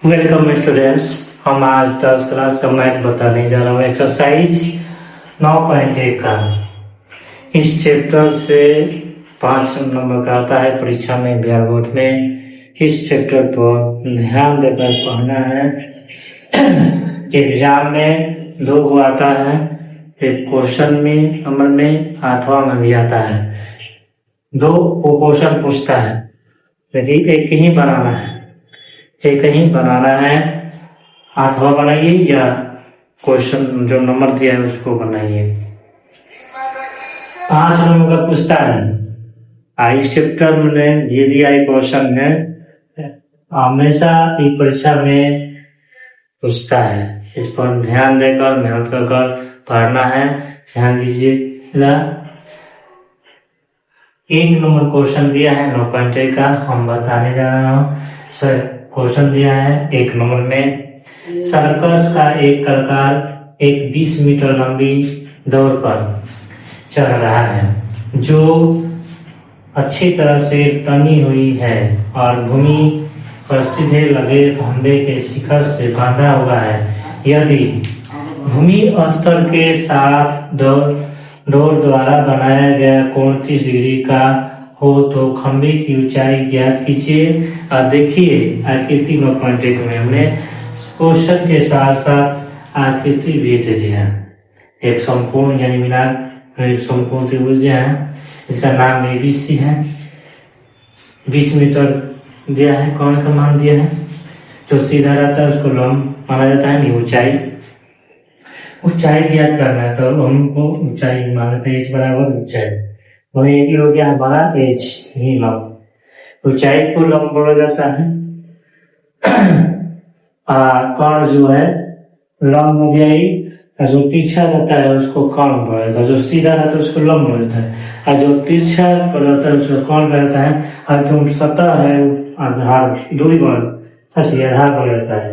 Welcome students. हम आज 10 class का मैथ बताने जा रहा हूँ। एक्सरसाइज 9.1 का इस चैप्टर से 5 नंबर का आता है परीक्षा में, बिहार बोर्ड में। इस चैप्टर पर ध्यान देकर पढ़ना है। एग्जाम में 2 को आता है, एक क्वेश्चन में नंबर में अथवा में भी आता है। 2 को क्वेश्चन पूछता है, लेकिन एक ही बनाना है, एक ही बनाना है। अथवा बनाइए या क्वेश्चन जो नंबर दिया है उसको बनाइए। 5 नंबर का पूछता है। इस चैप्टर में ये दिया क्वेश्चन है, हमेशा की परीक्षा में पूछता है। इस पर ध्यान देकर मेहनत कर पढ़ना है। ध्यान दीजिएगा। 1 नंबर क्वेश्चन दिया है 9.1 का, हम बताने जा रहा हूँ। सर क्वेश्चन दिया है 1 नंबर में, सर्कस का एक कलाकार एक 20 मीटर लंबी दौड़ पर चढ़ रहा है जो अच्छी तरह से तनी हुई है और भूमि पर सीधे लगे खंभे के शिखर से बांधा हुआ है। यदि भूमि स्तर के साथ डोर द्वारा बनाया गया कोण 30 डिग्री का हो तो खंभे की ऊंचाई ज्ञात कीजिए। और देखिए आकृति 9.1 में हमने क्वेश्चन के साथ साथ आकृति भी दे दिया। एक समकोण यानी मीनार एक समकोण त्रिभुज है, इसका नाम ABC है। 20 मीटर दिया है, कौन का मान दिया है, जो सीधा रहता है उसको लंब माना जाता है। ऊंचाई ज्ञात करना है तो हमको ऊंचाई मानते हैं, h बराबर ऊंचाई, वही ये हो गया हमारा h ही लंब। ऊंचाई को लंब बोला जाता है। कर्ण जो है लंब हो गया ही, जो तिरछा रहता है उसको कर्ण बोलेगा, जो सीधा रहता है उसको लंब बोलता है, और जो तिरछा रहता है उसको कर्ण रहता है। और जो सतह है आधार दूरी बोल आधार बोला जाता है,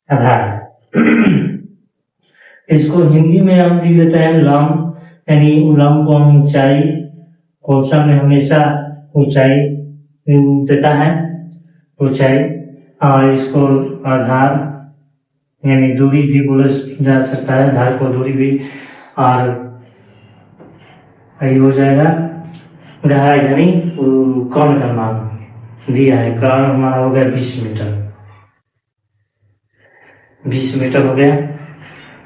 आधार। इसको हिंदी में हम लिख देते हैं लंब, यानी लंब को हम ऊंचाई, क्वेश्चन में हमेशा ऊंचाई देता है, ऊंचाई। और इसको आधार यानी दूरी भी बोला जा सकता है, आधार को दूरी भी। और यही हो जाएगा गहराई यानी कर्ण का मान दिया है। कर्ण हमारा हो गया 20 मीटर, 20 मीटर हो गया।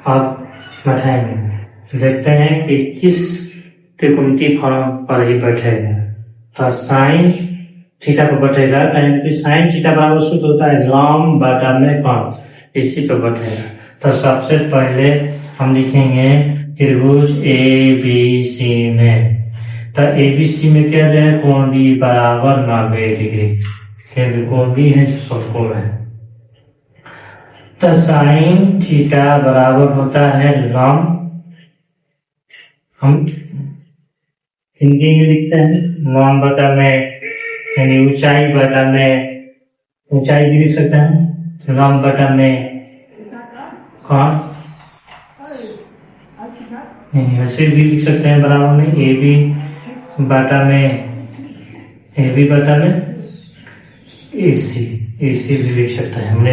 अब बैठाएंगे, देखते हैं कि किस त्रिकोणमितीय फॉर्म पर ही बैठेगा। तो साइन थीटा पर बैठेगा, क्योंकि साइन थीटा बराबर सूत्र होता है लंब बटा में कोण, इसी पर बैठेगा। तो सबसे पहले हम लिखेंगे त्रिभुज ABC में। तो ABC में क्या दिया है, कोण B बराबर 90 डिग्री, क्योंकि कोण B है समकोण है। तो साइन थीटा बराबर होता है लंब, हम हिंदी में लिखते हैं लंब बटा में, यानी ऊंचाई बटा में, ऊंचाई भी लिख सकते हैं लंब बटा में कौन, ऐसे भी लिख सकते हैं बराबर में AB बटा में, AB बटा में AC भी लिख सकते हैं। हमने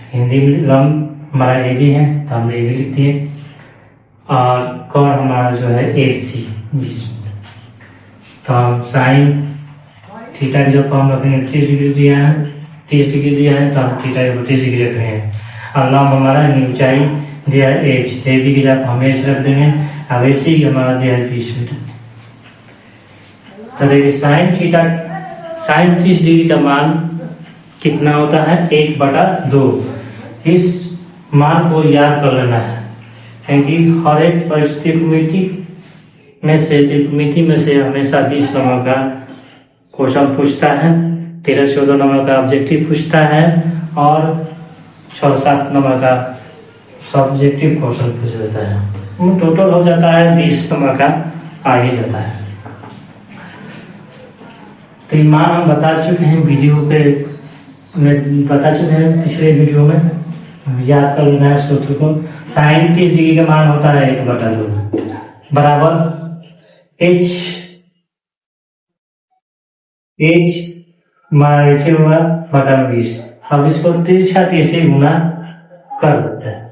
हिंदी में लंब हमारा AB है तो हमने AB लिख दिए, और कोण हमारा जो है AC 20 मीटर। तो हम साइन थीटा जो हम रखेंगे 30 डिग्री दिया है, 30 डिग्री दिया है तो हम थीटा 30 डिग्री रख रहे हैं। और लंब हमारा ऊंचाई दिया है h, AB की जगह हम h रख देंगे। अब AC हमारा दिया है 20 मीटर। तो देखिए साइन थीटा, साइन 30 डिग्री का मान कितना होता है 1/2। इस मान को याद कर लेना है, क्योंकि हर एक त्रिकोणमिति में से हमेशा 20 नंबर का क्वेश्चन पूछता है, 13-14 नंबर का ऑब्जेक्टिव पूछता है, और 6-7 नंबर का सब्जेक्टिव क्वेश्चन पूछ देता है। टोटल हो जाता है 20 नंबर का आगे जाता है। तो मान हम बता चुके हैं वीडियो पे, बता चुके हैं पिछले वीडियो में, याद कर लेना है सूत्र को। साइन 30 डिग्री का मान होता है 1/2 बराबर h एच हमारा नीचे हुआ बटा 20। अब इसको तिरछा से गुना कर देते हैं।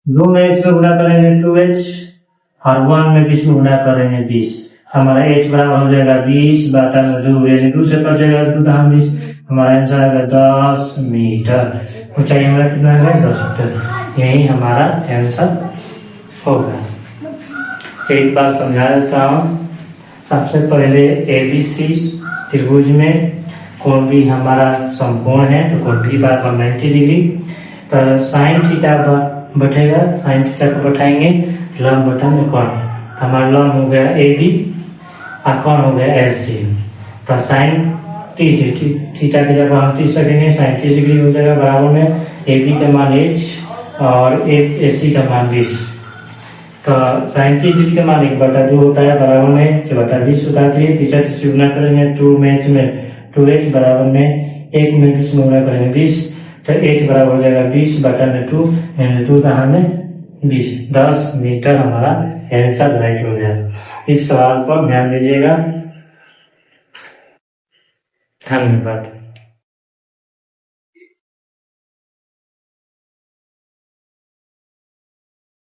दो में एच में गुना करेंगे 2h और 1 में 20 में गुना करेंगे 20। हमारा h बराबर हो जाएगा 20 बटा 2, 2 से कट जाएगा 2 दाम 20, हमारा आंसर आएगा 10 मीटर। ऊंचाई हमारा कितना है 10 मीटर। यही हमारा आंसर होगा। एक बार समझा देता हूँ। सबसे पहले ABC त्रिभुज में कोण भी हमारा समकोण है तो कोण भी बराबर 90 डिग्री। तो साइन थीटा बैठेगा, साइन थीटा को बैठाएंगे लंब बटा में कोण। हमारा लंब हो गया AB और कोण हो गया SC। तो साइन 30 थीटा की जगह हम 30 रखेंगे, साइन 30 डिग्री हो जाएगा बराबर में AB का मान h और AC का मान 20। तो साइन 30 डिग्री का मान 1/2 होता है बराबर में 1/20 होता है। तीसरा तीसरी गुना करेंगे 2 में h में 2h बराबर में 1 में 20 में गुना करेंगे 20। तो h बराबर हो जाएगा 20 बटा में 2 यानी 2 कहाँ में 20, 10 मीटर हमारा आंसर राइट हो गया। इस सवाल पर ध्यान दीजिएगा। धन्यवाद।